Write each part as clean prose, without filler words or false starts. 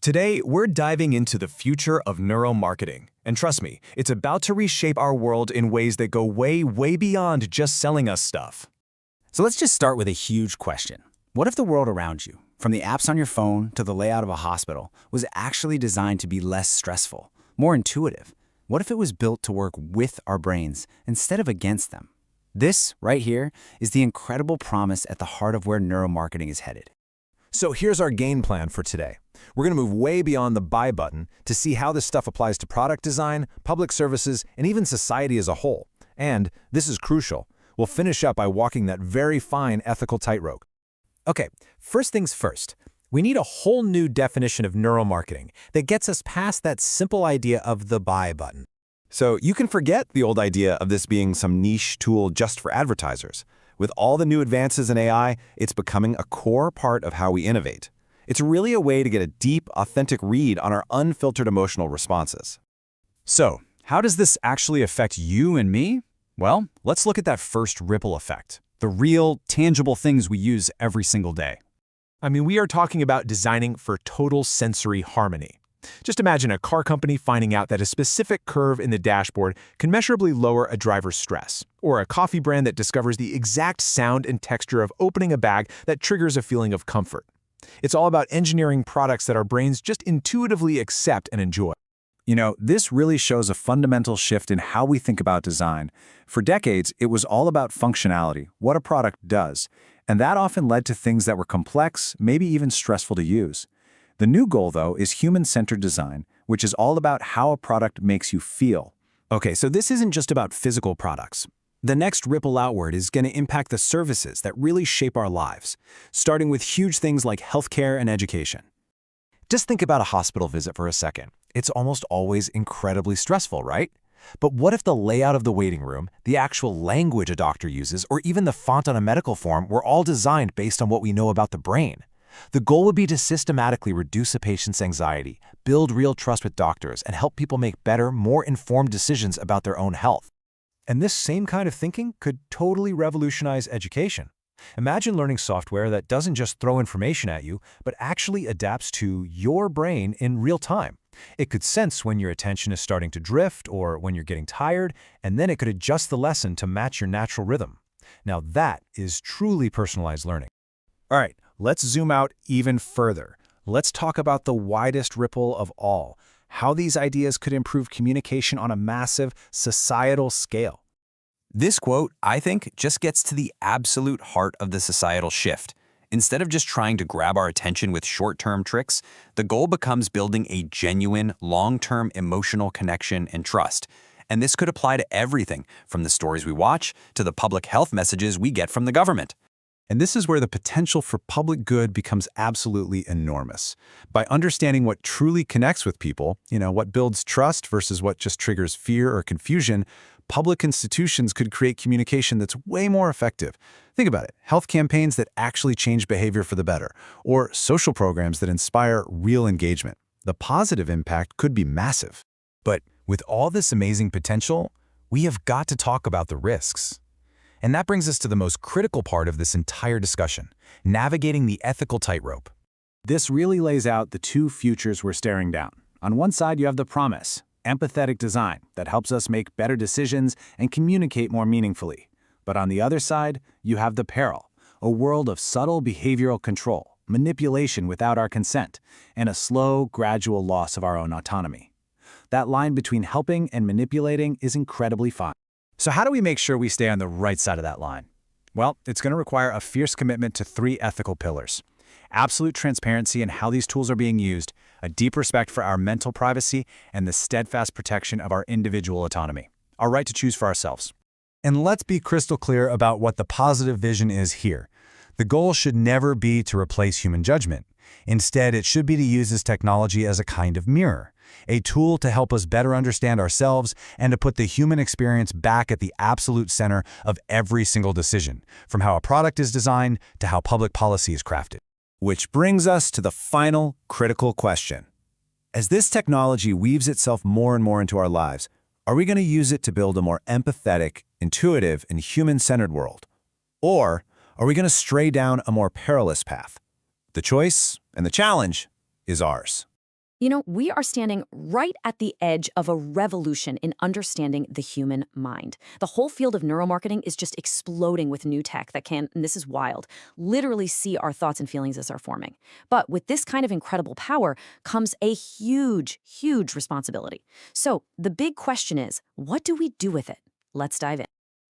Today, we're diving into the future of neuromarketing. And trust me, it's about to reshape our world in ways that go way, way beyond just selling us stuff. So let's just start with a huge question. What if the world around you, from the apps on your phone to the layout of a hospital, was actually designed to be less stressful, more intuitive? What if it was built to work with our brains instead of against them? This, right here, is the incredible promise at the heart of where neuromarketing is headed. So here's our game plan for today. We're going to move way beyond the buy button to see how this stuff applies to product design, public services, and even society as a whole. And, this is crucial, we'll finish up by walking that very fine ethical tightrope. Okay, first things first. We need a whole new definition of neuromarketing that gets us past that simple idea of the buy button. So you can forget the old idea of this being some niche tool just for advertisers. With all the new advances in AI, it's becoming a core part of how we innovate. It's really a way to get a deep, authentic read on our unfiltered emotional responses. So, how does this actually affect you and me? Well, let's look at that first ripple effect. The real, tangible things we use every single day. We are talking about designing for total sensory harmony. Just imagine a car company finding out that a specific curve in the dashboard can measurably lower a driver's stress, or a coffee brand that discovers the exact sound and texture of opening a bag that triggers a feeling of comfort. It's all about engineering products that our brains just intuitively accept and enjoy. You know, this really shows a fundamental shift in how we think about design. For decades, it was all about functionality, what a product does, and that often led to things that were complex, maybe even stressful to use. The new goal, though, is human-centered design, which is all about how a product makes you feel. Okay, so this isn't just about physical products. The next ripple outward is going to impact the services that really shape our lives, starting with huge things like healthcare and education. Just think about a hospital visit for a second. It's almost always incredibly stressful, right? But what if the layout of the waiting room, the actual language a doctor uses, or even the font on a medical form were all designed based on what we know about the brain? The goal would be to systematically reduce a patient's anxiety, build real trust with doctors, and help people make better, more informed decisions about their own health. And this same kind of thinking could totally revolutionize education. Imagine learning software that doesn't just throw information at you, but actually adapts to your brain in real time. It could sense when your attention is starting to drift or when you're getting tired, and then it could adjust the lesson to match your natural rhythm. Now that is truly personalized learning. All right, let's zoom out even further. Let's talk about the widest ripple of all, how these ideas could improve communication on a massive societal scale. This quote, I think, just gets to the absolute heart of the societal shift. Instead of just trying to grab our attention with short-term tricks, the goal becomes building a genuine, long-term emotional connection and trust. And this could apply to everything, from the stories we watch to the public health messages we get from the government. And this is where the potential for public good becomes absolutely enormous. By understanding what truly connects with people, what builds trust versus what just triggers fear or confusion, public institutions could create communication that's way more effective. Think about it, health campaigns that actually change behavior for the better, or social programs that inspire real engagement. The positive impact could be massive. But with all this amazing potential, we have got to talk about the risks. And that brings us to the most critical part of this entire discussion, navigating the ethical tightrope. This really lays out the two futures we're staring down. On one side, you have the promise, empathetic design that helps us make better decisions and communicate more meaningfully. But on the other side, you have the peril, a world of subtle behavioral control, manipulation without our consent, and a slow, gradual loss of our own autonomy. That line between helping and manipulating is incredibly fine. So how do we make sure we stay on the right side of that line? Well, it's going to require a fierce commitment to three ethical pillars: absolute transparency in how these tools are being used, a deep respect for our mental privacy, and the steadfast protection of our individual autonomy, our right to choose for ourselves. And let's be crystal clear about what the positive vision is here. The goal should never be to replace human judgment. Instead, it should be to use this technology as a kind of mirror, a tool to help us better understand ourselves and to put the human experience back at the absolute center of every single decision, from how a product is designed to how public policy is crafted. Which brings us to the final critical question. As this technology weaves itself more and more into our lives, are we going to use it to build a more empathetic, intuitive, and human-centered world? Or are we going to stray down a more perilous path? The choice and the challenge is ours. We are standing right at the edge of a revolution in understanding the human mind. The whole field of neuromarketing is just exploding with new tech that can, and this is wild, literally see our thoughts and feelings as they're forming. But with this kind of incredible power comes a huge, huge responsibility. So the big question is, what do we do with it? Let's dive in.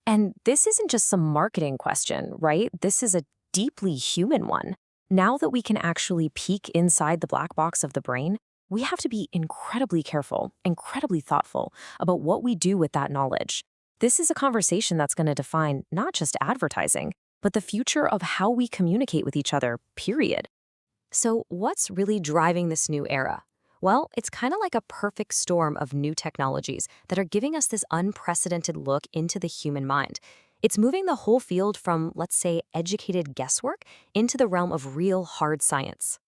And this isn't just some marketing question, right? This is a deeply human one. Now that we can actually peek inside the black box of the brain, we have to be incredibly careful, incredibly thoughtful about what we do with that knowledge. This is a conversation that's going to define not just advertising, but the future of how we communicate with each other, period. So, what's really driving this new era? Well, it's kind of like a perfect storm of new technologies that are giving us this unprecedented look into the human mind. It's moving the whole field from, let's say, educated guesswork into the realm of real hard science.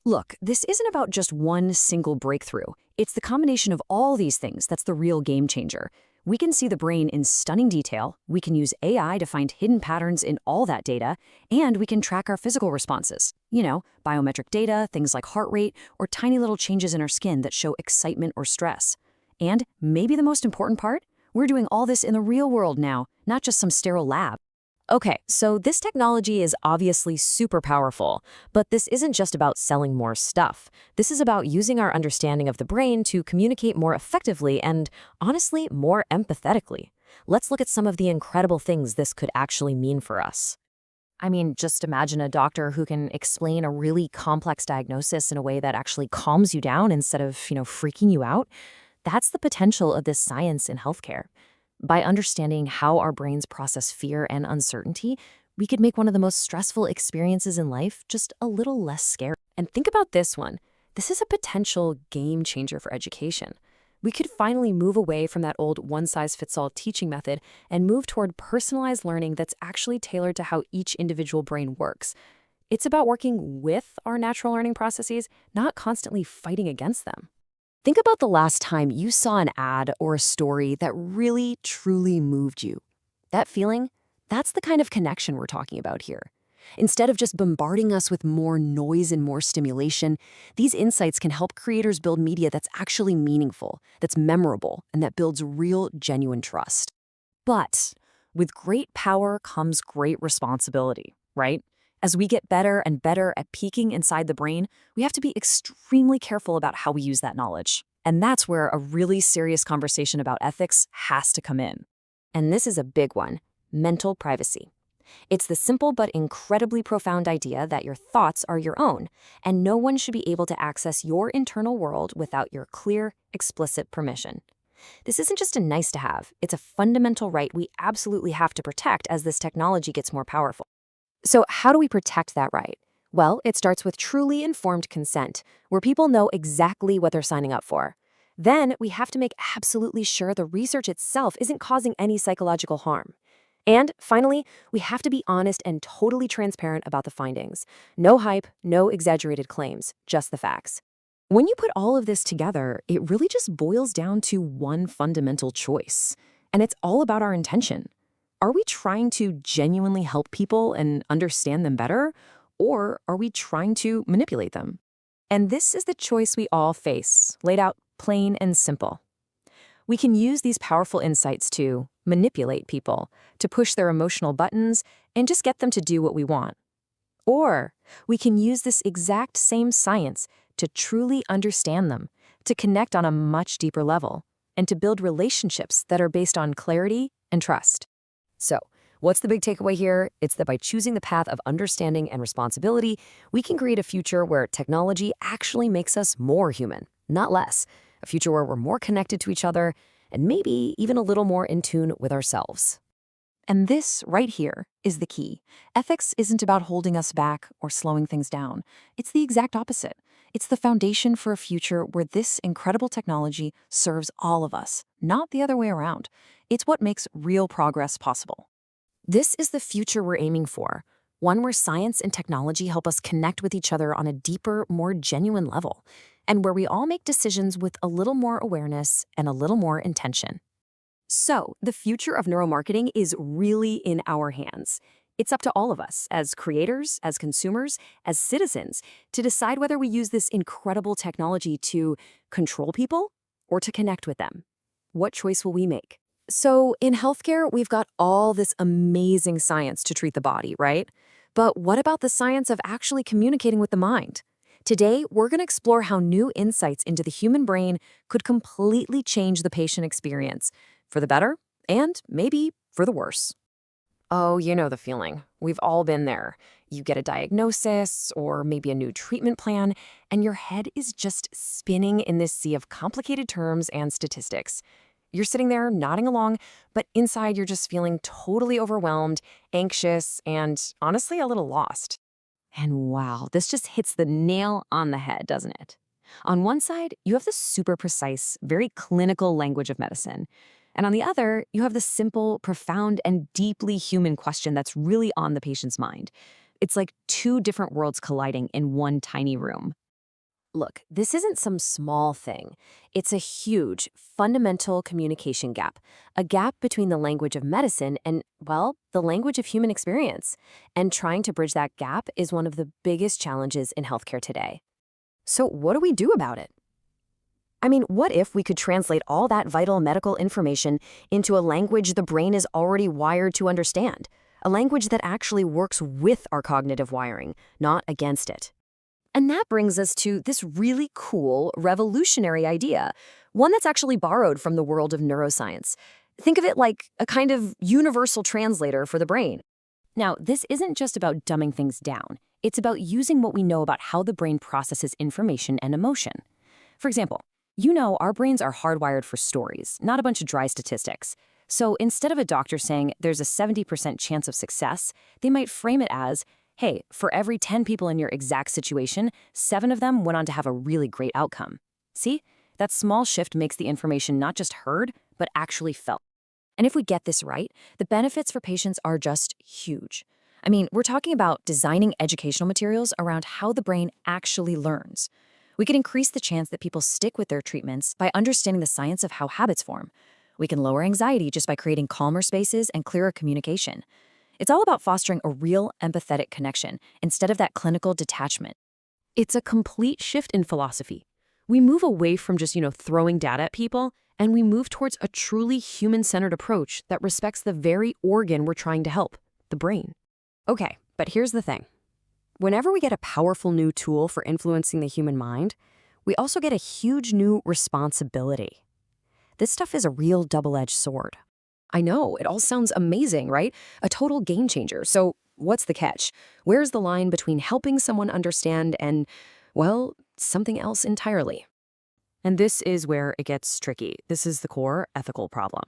Look, this isn't about just one single breakthrough. It's the combination of all these things that's the real game changer. We can see the brain in stunning detail, we can use AI to find hidden patterns in all that data, and we can track our physical responses. Biometric data, things like heart rate, or tiny little changes in our skin that show excitement or stress. And maybe the most important part? We're doing all this in the real world now, not just some sterile lab. Okay, so this technology is obviously super powerful, but this isn't just about selling more stuff. This is about using our understanding of the brain to communicate more effectively and, honestly, more empathetically. Let's look at some of the incredible things this could actually mean for us. I mean, just imagine a doctor who can explain a really complex diagnosis in a way that actually calms you down instead of, freaking you out. That's the potential of this science in healthcare. By understanding how our brains process fear and uncertainty, we could make one of the most stressful experiences in life just a little less scary. And think about this one. This is a potential game changer for education. We could finally move away from that old one-size-fits-all teaching method and move toward personalized learning that's actually tailored to how each individual brain works. It's about working with our natural learning processes, not constantly fighting against them. Think about the last time you saw an ad or a story that really, truly moved you. That feeling, that's the kind of connection we're talking about here. Instead of just bombarding us with more noise and more stimulation, these insights can help creators build media that's actually meaningful, that's memorable, and that builds real, genuine trust. But with great power comes great responsibility, right? As we get better and better at peeking inside the brain, we have to be extremely careful about how we use that knowledge. And that's where a really serious conversation about ethics has to come in. And this is a big one: mental privacy. It's the simple but incredibly profound idea that your thoughts are your own, and no one should be able to access your internal world without your clear, explicit permission. This isn't just a nice to have, it's a fundamental right we absolutely have to protect as this technology gets more powerful. So how do we protect that right? Well, it starts with truly informed consent, where people know exactly what they're signing up for. Then we have to make absolutely sure the research itself isn't causing any psychological harm. And finally, we have to be honest and totally transparent about the findings. No hype, no exaggerated claims, just the facts. When you put all of this together, it really just boils down to one fundamental choice. And it's all about our intention. Are we trying to genuinely help people and understand them better, or are we trying to manipulate them? And this is the choice we all face, laid out plain and simple. We can use these powerful insights to manipulate people, to push their emotional buttons, and just get them to do what we want. Or we can use this exact same science to truly understand them, to connect on a much deeper level, and to build relationships that are based on clarity and trust. So, what's the big takeaway here? It's that by choosing the path of understanding and responsibility, we can create a future where technology actually makes us more human, not less. A future where we're more connected to each other and maybe even a little more in tune with ourselves. And this right here is the key. Ethics isn't about holding us back or slowing things down. It's the exact opposite. It's the foundation for a future where this incredible technology serves all of us, not the other way around. It's what makes real progress possible. This is the future we're aiming for, one where science and technology help us connect with each other on a deeper, more genuine level, and where we all make decisions with a little more awareness and a little more intention. So, the future of neuromarketing is really in our hands. It's up to all of us, as creators, as consumers, as citizens, to decide whether we use this incredible technology to control people or to connect with them. What choice will we make? So, in healthcare, we've got all this amazing science to treat the body, right? But what about the science of actually communicating with the mind? Today, we're going to explore how new insights into the human brain could completely change the patient experience, for the better and maybe for the worse. Oh, you know the feeling. We've all been there. You get a diagnosis or maybe a new treatment plan, and your head is just spinning in this sea of complicated terms and statistics. You're sitting there nodding along, but inside you're just feeling totally overwhelmed, anxious, and honestly a little lost. And wow, this just hits the nail on the head, doesn't it? On one side, you have the super precise, very clinical language of medicine. And on the other, you have the simple, profound, and deeply human question that's really on the patient's mind. It's like two different worlds colliding in one tiny room. Look, this isn't some small thing. It's a huge, fundamental communication gap, a gap between the language of medicine and, well, the language of human experience. And trying to bridge that gap is one of the biggest challenges in healthcare today. So what do we do about it? I mean, what if we could translate all that vital medical information into a language the brain is already wired to understand? A language that actually works with our cognitive wiring, not against it. And that brings us to this really cool, revolutionary idea, one that's actually borrowed from the world of neuroscience. Think of it like a kind of universal translator for the brain. Now, this isn't just about dumbing things down. It's about using what we know about how the brain processes information and emotion. For example, you know our brains are hardwired for stories, not a bunch of dry statistics. So instead of a doctor saying there's a 70% chance of success, they might frame it as, hey, for every 10 people in your exact situation, 7 of them went on to have a really great outcome. See? That small shift makes the information not just heard, but actually felt. And if we get this right, the benefits for patients are just huge. I mean, we're talking about designing educational materials around how the brain actually learns. We can increase the chance that people stick with their treatments by understanding the science of how habits form. We can lower anxiety just by creating calmer spaces and clearer communication. It's all about fostering a real empathetic connection instead of that clinical detachment. It's a complete shift in philosophy. We move away from just, throwing data at people, and we move towards a truly human-centered approach that respects the very organ we're trying to help, the brain. Okay, but here's the thing. Whenever we get a powerful new tool for influencing the human mind, we also get a huge new responsibility. This stuff is a real double-edged sword. I know, it all sounds amazing, right? A total game changer. So what's the catch? Where's the line between helping someone understand and, well, something else entirely? And this is where it gets tricky. This is the core ethical problem.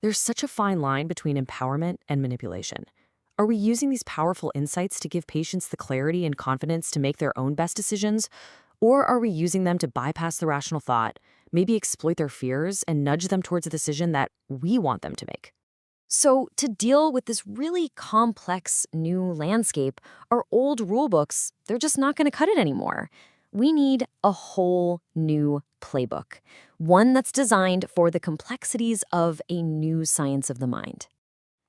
There's such a fine line between empowerment and manipulation. Are we using these powerful insights to give patients the clarity and confidence to make their own best decisions? Or are we using them to bypass the rational thought, maybe exploit their fears, and nudge them towards a decision that we want them to make? So, to deal with this really complex new landscape, our old rulebooks, they're just not going to cut it anymore. We need a whole new playbook, one that's designed for the complexities of a new science of the mind.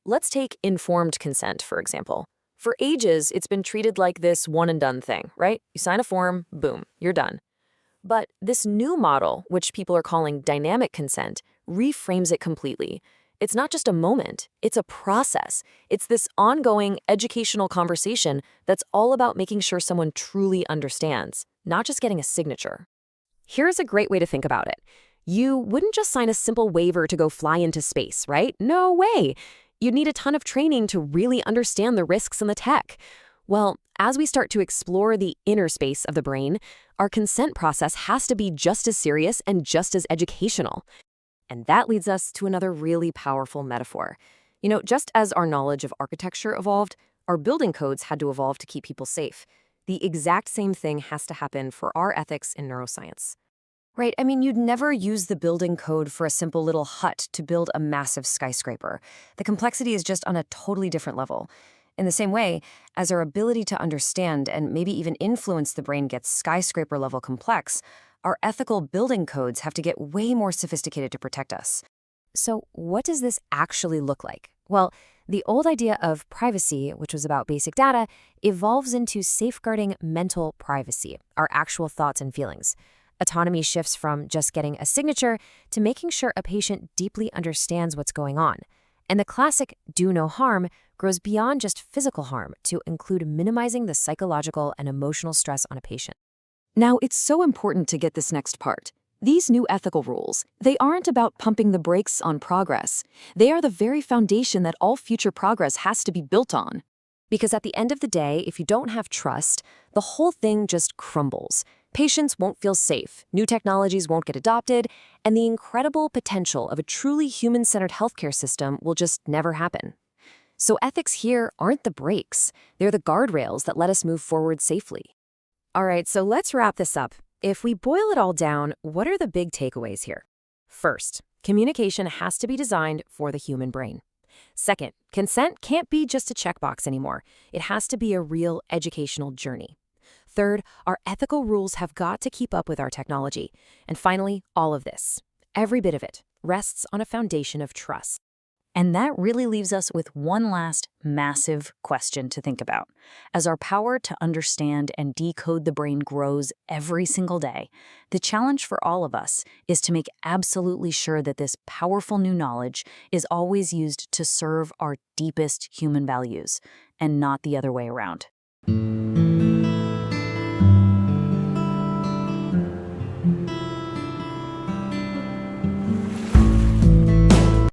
Let's take informed consent, for example. For ages, it's been treated like this one-and-done thing, right? You sign a form, boom, you're done. But this new model, which people are calling dynamic consent, reframes it completely. It's not just a moment, it's a process. It's this ongoing educational conversation that's all about making sure someone truly understands, not just getting a signature. Here's a great way to think about it. You wouldn't just sign a simple waiver to go fly into space, right? No way. You'd need a ton of training to really understand the risks and the tech. Well, as we start to explore the inner space of the brain, our consent process has to be just as serious and just as educational. And that leads us to another really powerful metaphor. Just as our knowledge of architecture evolved, our building codes had to evolve to keep people safe. The exact same thing has to happen for our ethics in neuroscience. Right, I mean, you'd never use the building code for a simple little hut to build a massive skyscraper. The complexity is just on a totally different level. In the same way, as our ability to understand and maybe even influence the brain gets skyscraper-level complex, our ethical building codes have to get way more sophisticated to protect us. So what does this actually look like? Well, The old idea of privacy, which was about basic data, evolves into safeguarding mental privacy, our actual thoughts and feelings. Autonomy shifts from just getting a signature to making sure a patient deeply understands what's going on. And the classic do no harm grows beyond just physical harm to include minimizing the psychological and emotional stress on a patient. Now, it's so important to get this next part. These new ethical rules, they aren't about pumping the brakes on progress. They are the very foundation that all future progress has to be built on. Because at the end of the day, if you don't have trust, the whole thing just crumbles. Patients won't feel safe, new technologies won't get adopted, and the incredible potential of a truly human-centered healthcare system will just never happen. So ethics here aren't the brakes. They're the guardrails that let us move forward safely. All right, so let's wrap this up. If we boil it all down, what are the big takeaways here? First, communication has to be designed for the human brain. Second, consent can't be just a checkbox anymore. It has to be a real educational journey. Third, our ethical rules have got to keep up with our technology. And finally, all of this, every bit of it, rests on a foundation of trust. And that really leaves us with one last massive question to think about. As our power to understand and decode the brain grows every single day, the challenge for all of us is to make absolutely sure that this powerful new knowledge is always used to serve our deepest human values, and not the other way around.